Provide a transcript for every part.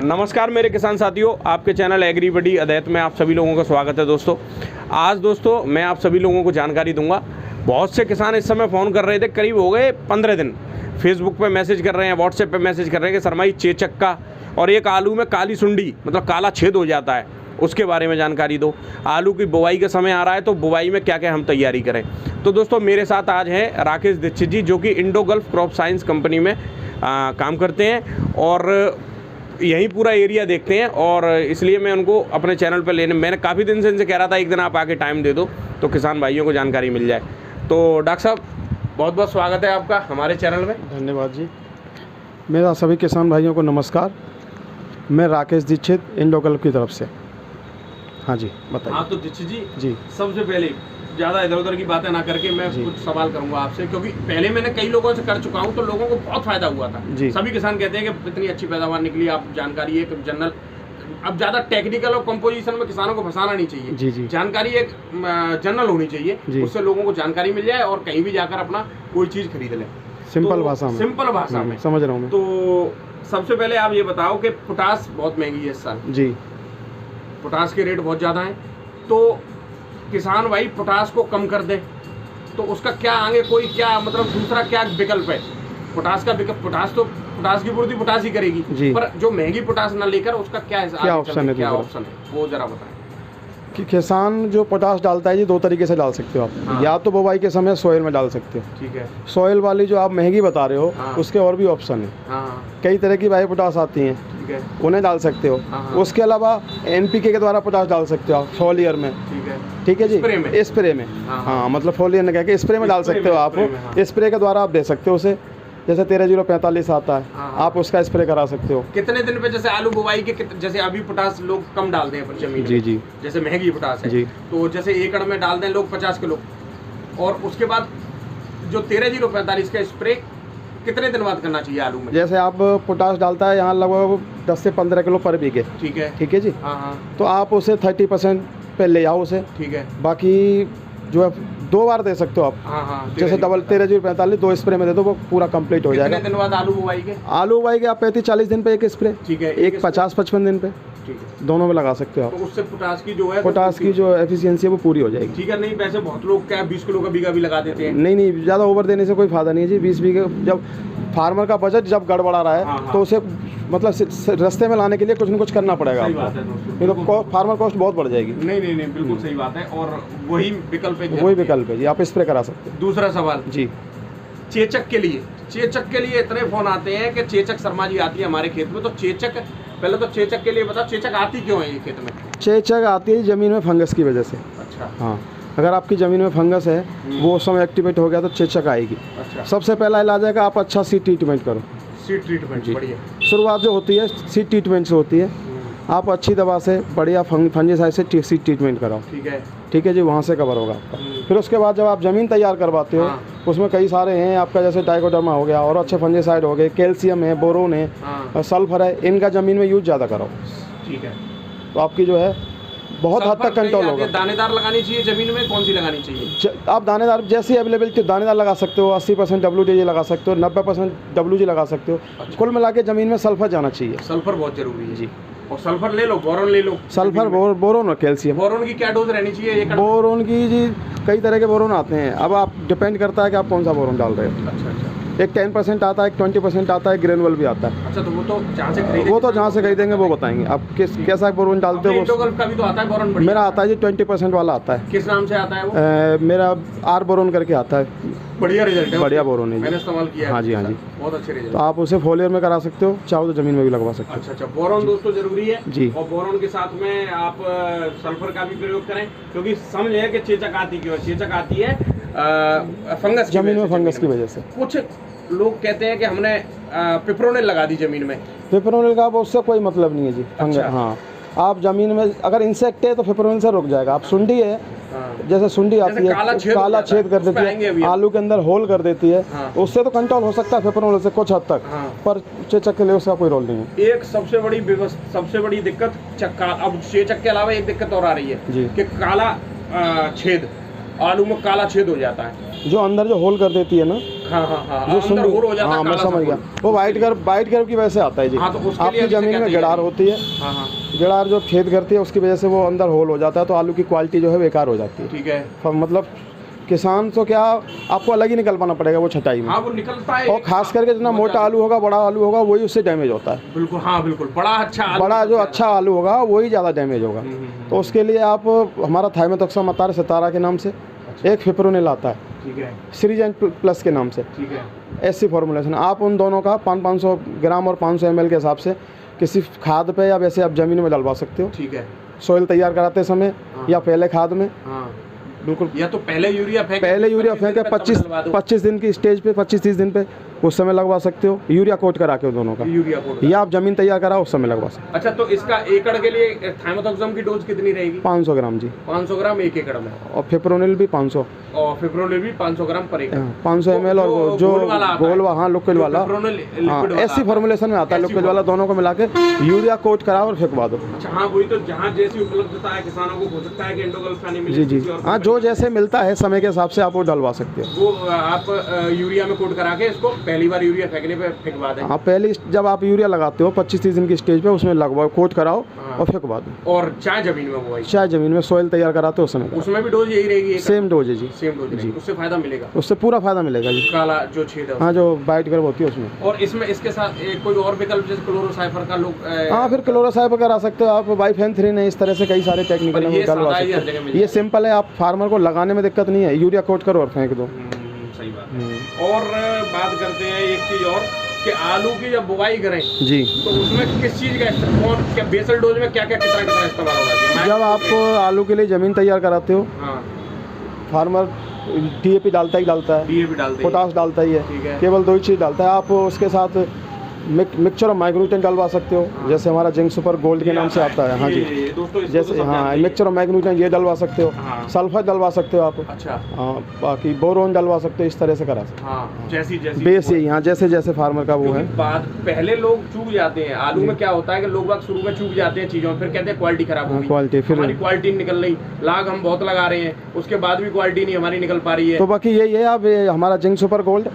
नमस्कार मेरे किसान साथियों, आपके चैनल एग्रीबडी अदैत में आप सभी लोगों का स्वागत है। दोस्तों आज मैं आप सभी लोगों को जानकारी दूंगा। बहुत से किसान इस समय फ़ोन कर रहे थे, करीब हो गए 15 दिन। फेसबुक पे मैसेज कर रहे हैं, व्हाट्सएप पे मैसेज कर रहे हैं कि सरमाई चेचक का और एक आलू में काली सुंडी मतलब काला छेद हो जाता है, उसके बारे में जानकारी दो। आलू की बुवाई का समय आ रहा है तो बुवाई में क्या क्या हम तैयारी करें। तो दोस्तों मेरे साथ आज हैं राकेश दीक्षित जी, जो कि Indo gulf crop science company में काम करते हैं और यही पूरा एरिया देखते हैं। और इसलिए मैं उनको अपने चैनल पर मैंने काफ़ी दिन से इनसे कह रहा था एक दिन आप आके टाइम दे दो तो किसान भाइयों को जानकारी मिल जाए। तो डॉक्टर साहब बहुत बहुत स्वागत है आपका हमारे चैनल में। धन्यवाद जी। मेरा सभी किसान भाइयों को नमस्कार। मैं राकेश दीक्षित इंडो गल्फ की तरफ से। हाँ जी बताइए। हाँ तो दीक्षित जी, सबसे पहले ज़्यादा इधर उधर की बातें ना करके मैं कुछ सवाल करूंगा आपसे, क्योंकि पहले मैंने कई लोगों से कर चुका हूं तो लोगों को बहुत फायदा हुआ था। सभी किसान कहते हैं कि इतनी अच्छी पैदावार निकली। आप जानकारी एक जनरल, अब ज़्यादा टेक्निकल और कंपोजिशन में किसानों को फंसाना नहीं चाहिए। जी। जानकारी एक जनरल होनी चाहिए, उससे लोगों को जानकारी मिल जाए और कहीं भी जाकर अपना कोई चीज़ खरीद लें सिंपल भाषा में। समझ रहा हूँ मैं। तो सबसे पहले आप ये बताओ कि पोटास बहुत महंगी है इस साल। जी, पोटास के रेट बहुत ज़्यादा हैं, तो किसान भाई पोटास को कम कर दे तो उसका क्या आगे कोई क्या मतलब दूसरा क्या विकल्प है? पोटास का विकल्प, पोटास की पूर्ति पोटास ही करेगी, पर जो महंगी पोटास ना लेकर उसका क्या ऑप्शन है वो जरा बताएं। कि किसान जो पोटास डालता है जी दो तरीके से डाल सकते हो आप। हाँ। या तो बुवाई के समय सॉइल में डाल सकते हो। ठीक है। सॉइल वाली जो आप महंगी बता रहे हो। हाँ। उसके और भी ऑप्शन है। हाँ। कई तरह की बायो पोटास आती हैं, उन्हें डाल सकते हो। हाँ। उसके अलावा एनपीके के द्वारा पोटास डाल सकते हो आप फोलियर में। ठीक है जी, स्प्रे में। हाँ मतलब फोलियर ने कह के स्प्रे में डाल सकते हो आप। स्प्रे के द्वारा आप दे सकते हो उसे, जैसे 13-0-45 आता है। हाँ। आप उसका स्प्रे करा सकते हो। कितने दिन पे जैसे आलू बुवाई के जैसे अभी पोटास लोग कम डालते हैं जमीन में। जी, जैसे महंगी पोटास है जी, तो जैसे एकड़ में डाल दें लोग 50 किलो, और उसके बाद जो 13-0-45 का स्प्रे कितने दिन बाद करना चाहिए आलू में? जैसे आप पोटास डालता है यहाँ लगभग 10 से 15 किलो पर बीघे। ठीक है जी। हाँ। तो आप उसे 30% पे ले आओ उसे। ठीक है। बाकी जो है 2 बार दे सकते हो आप। हाँ। जैसे डबल 13-0-45 2 स्प्रे में दे दो, वो पूरा कंप्लीट हो जाएगा। कितने दिन बाद आलू बुवाई के? आप 35-40 दिन पे एक स्प्रे। ठीक है। एक 50-55 दिन पे। ठीक है। दोनों में लगा सकते हो आप। तो उससे पोटास की जो एफिशिएंसी है वो पूरी हो जाएगी। ठीक है। नहीं वैसे बहुत लोग क्या 20 किलो का बीघा भी लगा देते हैं। नहीं ज़्यादा ओवर देने से कोई फायदा नहीं है जी। 20 बीघे जब फार्मर का बजट जब गड़बड़ा रहा है तो उसे मतलब रास्ते में लाने के लिए कुछ न कुछ करना पड़ेगा आपको, नहीं तो फार्मर कॉस्ट बहुत बढ़ जाएगी। नहीं बिल्कुल सही बात है। और वही विकल्प है जी, आप स्प्रे करा सकते हैं। दूसरा सवाल जी, चेचक के लिए इतने फोन आते हैं कि चेचक शर्मा जी आती है हमारे खेत में, तो चेचक पहले तो चेचक के लिए बताओ, चेचक आती क्यों है ये खेत में? चेचक आती है ज़मीन में फंगस की वजह से। अच्छा। हाँ, अगर आपकी ज़मीन में फंगस है वो उस समय एक्टिवेट हो गया तो चेचक आएगी। अच्छा। सबसे पहला इलाज है कि आप अच्छा सीड ट्रीटमेंट करो। सीड ट्रीटमेंट बढ़िया शुरुआत जो होती है सीड ट्रीटमेंट से होती है। आप अच्छी दवा से बढ़िया फंजीसाइड से सीड ट्रीटमेंट कराओ। ठीक है जी, वहाँ से कवर होगा आपका। फिर उसके बाद जब आप ज़मीन तैयार करवाते हो उसमें कई सारे हैं आपका, जैसे ट्राइकोडर्मा हो गया और अच्छे फंजीसाइड हो गए, कैल्शियम है, बोरोन है, सल्फर है, इनका ज़मीन में यूज ज़्यादा कराओ। ठीक है। तो आपकी जो है बहुत हद तक कंट्रोल होगा। दानेदार लगानी चाहिए ज़मीन में, कौन सी लगानी चाहिए? आप दानेदार जैसी अवेलेबिलिटी दानेदार लगा सकते हो। 80% WDG लगा सकते हो, 90% WG लगा सकते हो। अच्छा। कुल मिला के ज़मीन में सल्फर जाना चाहिए। सल्फर बहुत जरूरी है जी। और सल्फर ले लो, बोरोन ले लो। सल्फर बोरोन और कैल्शियम। बोरोन की क्या डोज रहनी चाहिए? बोरोन की जी कई तरह के बोरोन आते हैं, अब आप डिपेंड करता है कि आप कौन सा बोरोन डाल रहे हो। अच्छा। एक 10% आता है, एक 20% आता है, ग्रेनुअल भी आता है। अच्छा, तो वो तो जहाँ से खरीदेंगे वो बताएंगे आप कैसा बोरोन डालते हो। का भी तो आता है बोरोन? मेरा आता है जी 20% वाला आता है। किस नाम से आता है वो? मेरा आर बोरोन करके आता है। बढ़िया रिजल्ट है, बढ़िया बोरोन है, मैंने इस्तेमाल किया है। हाँ जी बहुत अच्छे रिजल्ट। तो आप उसे फोलियर में करा सकते हो, चाहो तो ज़मीन में भी लगवा सकते हो। अच्छा, बोरोन दोस्तों जरूरी है जी। और बोरोन के साथ में आप सल्फर का भी प्रयोग करें, क्योंकि समझे कि चेचक आती क्यों? चेचक आती है फंगस, जमीन में फंगस की वजह से। कुछ लोग कहते हैं कि हमने पिप्रोनिल लगा दी जमीन में। पिप्रोनिल का उससे कोई मतलब नहीं है जी। अच्छा। हाँ, आप जमीन में अगर इंसेक्ट है तो पिप्रोनिल से रुक जाएगा। आप सुंडी है, जैसे सुंडी आती है काला छेद कर देती है, आलू के अंदर होल कर देती है। हाँ। उससे तो कंट्रोल हो सकता है पिप्रोनिल से कुछ हद तक। हाँ। पर चेचक के लिए उसका कोई रोल नहीं है। एक सबसे बड़ी दिक्कत अब चेचक के अलावा एक दिक्कत और आ रही है कि काला छेद आलू में काला छेद हो जाता है, जो अंदर जो होल कर देती है ना, हाँ, जो अंदर होल हो जाता है, हाँ मैं समझ गया, वो वाइट कर्व की वजह से आता है जी। हाँ, तो उसके लिए आपकी जमीन में गड़ार होती है, गड़ार जो छेद करती है उसकी वजह से वो अंदर होल हो जाता है, तो आलू की क्वालिटी जो है बेकार हो जाती है। ठीक है, मतलब किसान तो क्या, आपको अलग ही निकल पाना पड़ेगा वो छटाई में। हाँ, वो निकलता है, और खास करके जितना मोटा आलू होगा, बड़ा आलू होगा, वही उससे डैमेज होता है। बिल्कुल, हाँ बिल्कुल, बड़ा जो अच्छा आलू होगा वही ज़्यादा डैमेज होगा। तो उसके लिए आप हमारा थाइमेथॉक्सम आता है सितारा के नाम से, एक फिप्रोनिल आता है, ठीक है, सीरीजेंट प्लस के नाम से, ठीक है, ऐसी फॉर्मुलेशन। आप उन दोनों का 500 ग्राम और 500 ml के हिसाब से किसी खाद पे या वैसे आप ज़मीन में डलवा सकते हो। ठीक है, सॉइल तैयार कराते समय या पहले खाद में, बिल्कुल, या तो पहले यूरिया फेंक के 25 दिन की स्टेज पे, 25-30 दिन पे उस समय लगवा सकते हो, यूरिया कोट करा के दोनों का, यूरिया कोट, या आप जमीन तैयार कराओ उस समय लगवा सकते। अच्छा, तो इसका एकड़ के लिए थाइमेथॉक्सम की डोज कितनी रहेगी? 500 ग्राम जी, 500 ग्राम 1 एकड़ में, और फिप्रोनिल भी 500, और फिप्रोनिल भी 500 ग्राम पर एकड़, 500 ml, और जो गोल वाला, हाँ लिक्विड वाला, ऐसी फॉर्मुलेशन में आता है, लिक्विड वाला, दोनों को मिला के यूरिया कोट कराओ और फेंकवा दो। अच्छा, हाँ वही तो, जहाँ जैसी उपलब्धता है किसानों को, हो सकता है कि इंडोगल्फ का नहीं मिले। जी, हाँ, जो जैसे मिलता है समय के हिसाब से आप वो डलवा सकते हो। वो आप यूरिया में कोट करा के इसको पहली बार यूरिया फेंकने पे फेंकवा दें। हाँ, पहले जब आप यूरिया लगाते हो 25-30 दिन की स्टेज पे उसमें लगवाओ, कोट कराओ और फेंकवा दो। और चाहे जमीन में बोआई, चाहे जमीन में सॉइल तैयार कराते हो उसमें भी डोज यही रहेगी? सेम डोज है जी, सेम डोज जी। उससे फायदा मिलेगा? उससे पूरा फायदा मिलेगा जी। काला जो छेद है, हाँ, जो वाइट कर्व होती है उसमें। और इसमें इसके साथ कोई और विकल्प जैसे क्लोरोसाइफर का लोग, हाँ, फिर क्लोरोसाइफर करा सकते हो आप, बाइफेन-3 ने, इस तरह से कई सारे टेक्निकल डलवा सकते हो। ये सिंपल है, आप फार्मर को लगाने में दिक्कत नहीं है, यूरिया कोट करो और फेंक दो। सही बात है। और बात करते हैं एक चीज़ और, कि आलू की जब बुवाई करें जी, तो उसमें किस चीज़ का इस्तेमाल, क्या बेसल डोज में क्या क्या कितना इस्तेमाल होना चाहिए? जब आप आलू के लिए ज़मीन तैयार कराते हो, फार्मर DAP डालता ही डालता है, DAP डालता है, पोटास डालता ही है, केवल 2 ही चीज़ डालता है। आप उसके साथ मिक्सचर ऑफ माइक्रोन्यूट्रिएंट डलवा सकते हो, जैसे हमारा जिंक सुपर गोल्ड के नाम से आता है। हाँ जी, जैसे हाँ, मिक्सचर ऑफ माइक्रोन्यूट्रिएंट ये डलवा सकते हो, सल्फर डलवा सकते हो आप। अच्छा, हाँ, बाकी बोरोन डलवा सकते हो, इस तरह से करा सकते हो। जैसी बेस यही, हाँ, जैसे जैसे फार्मर का वो है। पहले लोग चूक जाते हैं आलू में, क्या होता है कि लोग बाग शुरू में चूक जाते हैं चीज़ों में, फिर कहते हैं क्वालिटी खराब हो गई, क्वालिटी फिर हमारी क्वालिटी निकल रही, लाग हम बहुत लगा रहे हैं, उसके बाद भी क्वालिटी नहीं हमारी निकल पा रही है। तो बाकी यही है, आप हमारा zinc super gold,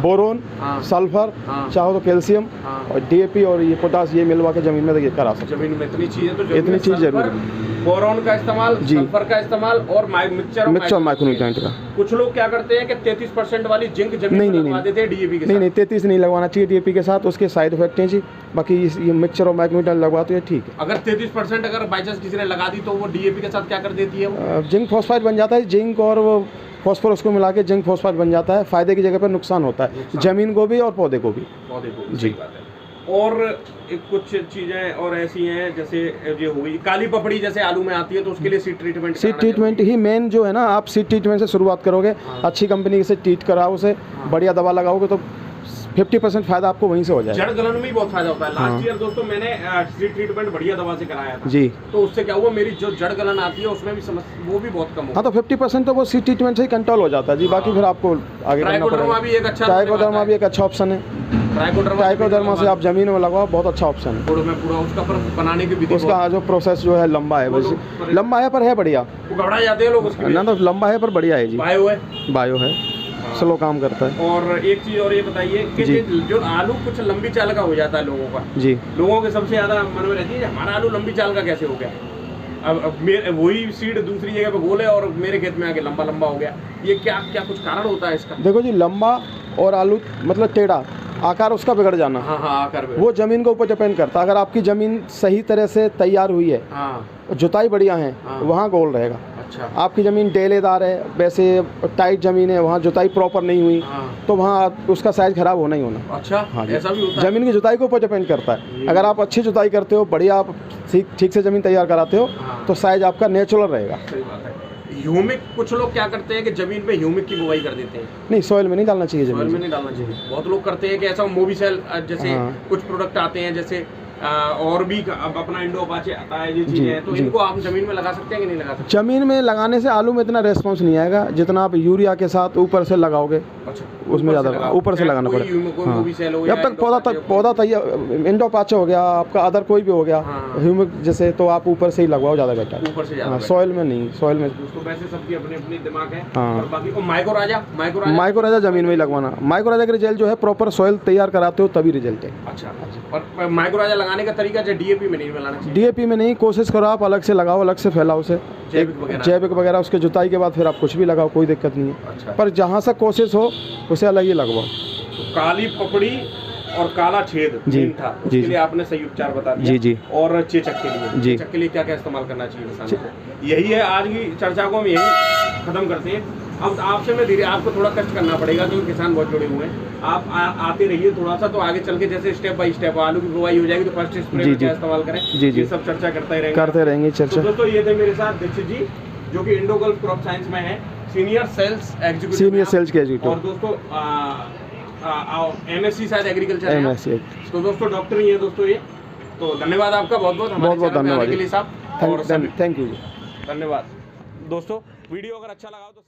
boron, sulphur, चाहो तो कैल्शियम और DAP और ये पोटास, ये मिलवा के जमीन में करा सकते। जमीन में इतनी चीज़ है तो इतनी चीज़ जरूर है। बोरोन का इस्तेमाल, सल्फर का इस्तेमाल और मिक्सचर माइक्रोन्यूट्रिएंट का। कुछ लोग क्या करते हैं कि 33% वाली जिंक जमीन में लगवा देते हैं DAP के साथ। नहीं, 33 नहीं लगवाना चाहिए DAP के साथ, उसके साइड इफेक्ट हैं जी। बाकी ये मिक्सचर और माइक्रोन्यूट्रिएंट लगवाते हैं, ठीक है। अगर 33% अगर बाई चांस किसी ने लगा दी तो वो DAP के साथ क्या कर देती है? जिंक फॉस्फाइड बन जाता है, जिंक और वो फॉस्फोरस को मिला के जिंक फॉस्फाइड बन जाता है। फायदे की जगह पर नुकसान होता है, जमीन को भी और पौधे को भी। जी, और कुछ चीज़ें और ऐसी हैं, जैसे ये हो गई काली पपड़ी जैसे आलू में आती है, तो उसके लिए सीड ट्रीटमेंट ही मेन जो है ना। आप सीड ट्रीटमेंट से शुरुआत करोगे, अच्छी कंपनी से ट्रीट कराओ, उसे बढ़िया दवा लगाओगे तो 50% फायदा आपको वहीं से हो जाएगा। जड़ गलन में भी बहुत फायदा होता है। लास्ट ईयर दोस्तों मैंने सीड ट्रीटमेंट बढ़िया दवा से कराया था जी, तो उससे क्या हुआ, मेरी जो जड़ गलन आती है उसमें भी वो भी बहुत कम हो। हाँ, तो 50% तो वो सीड ट्रीटमेंट से ही कंट्रोल हो जाता है जी। बाकी फिर आपको आगे ट्राइकोडर्मा भी एक अच्छा ऑप्शन है। ट्राइकोडर्मा से आप जमीन में लगाओ, बहुत अच्छा ऑप्शन है। पूरा उसका बनाने की विधि, उसका जो प्रोसेस जो है लंबा है, बस लंबा है पर है बढ़िया। घबरा जाते हैं लोग उसके ना, तो लंबा है पर बढ़िया है जी। बायो है, स्लो काम करता है। और एक चीज़ और ये बताइए कि जो आलू कुछ लंबी चाल का हो जाता है लोगों का जी, लोगों के सबसे ज़्यादा मन में रहती है हमारा आलू लंबी चाल का कैसे हो गया। अब मेरे वही सीड दूसरी जगह पे गोल है और मेरे खेत में आके लंबा लंबा हो गया, ये क्या कुछ कारण होता है इसका? देखो जी, लंबा और आलू मतलब टेढ़ा आकार उसका बिगड़ जाना। हाँ, आकार वो जमीन के ऊपर डिपेंड करता है। अगर आपकी जमीन सही तरह से तैयार हुई है, जुताई बढ़िया है, वहाँ गोल रहेगा। अच्छा, आपकी ज़मीन डेलेदार है, वैसे टाइट ज़मीन है, वहाँ जुताई प्रॉपर नहीं हुई, तो वहाँ उसका साइज खराब होना ही होना। अच्छा, हाँ, ऐसा भी होता है। ज़मीन की जुताई के ऊपर डिपेंड करता है। अगर आप अच्छी जुताई करते हो, बढ़िया आप ठीक से ज़मीन तैयार कराते हो, तो साइज आपका नेचुरल रहेगा। सही बात है। ह्यूमिक, कुछ लोग क्या करते हैं कि जमीन पे ह्यूमिक की बुवाई कर देते हैं। नहीं, सॉइल में नहीं डालना चाहिए, सॉइल में नहीं डालना चाहिए। बहुत लोग करते हैं कि ऐसा मोबिसेल जैसे कुछ प्रोडक्ट आते हैं, जैसे और भी अब अपना इंडो अपाचे आता है, ये चीज़ें, तो इनको आप जमीन में लगा सकते हैं कि नहीं लगा सकते? जमीन में लगाने से आलू में इतना रेस्पॉन्स नहीं आएगा जितना आप यूरिया के साथ ऊपर से लगाओगे। अच्छा, उसमें ज़्यादा ऊपर से लगाना पड़ेगा। हाँ, जब तक पौधा तैयार इंडोपाचा हो गया आपका, अदर कोई भी हो गया ह्यूमिक जैसे, तो आप ऊपर से ही लगवाओ, ज़्यादा बेटर है। ऊपर से हाँ, सॉइल में नहीं, सॉइल में दोस्तों वैसे सबकी अपनी अपनी दिमाग है। हाँ, बाकी माइक्रोराजा ज़मीन में ही लगवाना। माइक्रोराजा का रिजल्ट जो है प्रॉपर सॉइल तैयार कराते हो तभी रिजल्ट है। अच्छा, और माइक्रोराजा लगाने का तरीका जो डीएपी में नहीं मिलाना चाहिए। डीएपी में नहीं, कोशिश करो आप अलग से लगाओ, अलग से फैलाओ उसे, जैविक वगैरह उसके जुताई के बाद फिर आप कुछ भी लगाओ, कोई दिक्कत नहीं है। अच्छा। पर जहाँ से कोशिश हो उसे अलग ही लगवाओ। तो काली पपड़ी और काला छेद था, उसके लिए आपने सही उपचार बता दिया। जी। और चेचक के लिए क्या क्या इस्तेमाल करना चाहिए किसानों को? यही है आज की चर्चा को हम यही खत्म करते हैं। अब आपसे मैं धीरे, आपको थोड़ा कष्ट करना पड़ेगा क्योंकि किसान बहुत जुड़े हुए हैं। आप आते रहिए थोड़ा सा, तो आगे चल के जैसे स्टेप बाय स्टेप आलू की बुवाई हो जाएगी तो फर्स्ट स्प्रे में क्या इस्तेमाल करें, ये सब चर्चा करते रहेंगे चर्चा। तो दोस्तों ये थे मेरे साथ दीक्षित जी, जो कि इंडोगल्फ क्रॉप साइंस में है, सीनियर सेल्स एग्जीक्यूटिव। और दोस्तों MSc शायद एग्रीकल्चर है। तो दोस्तों डॉक्टर ही है दोस्तों ये। तो धन्यवाद आपका बहुत बहुत धन्यवाद के लिए साहब। थैंक यू, धन्यवाद दोस्तों। वीडियो अगर अच्छा लगा तो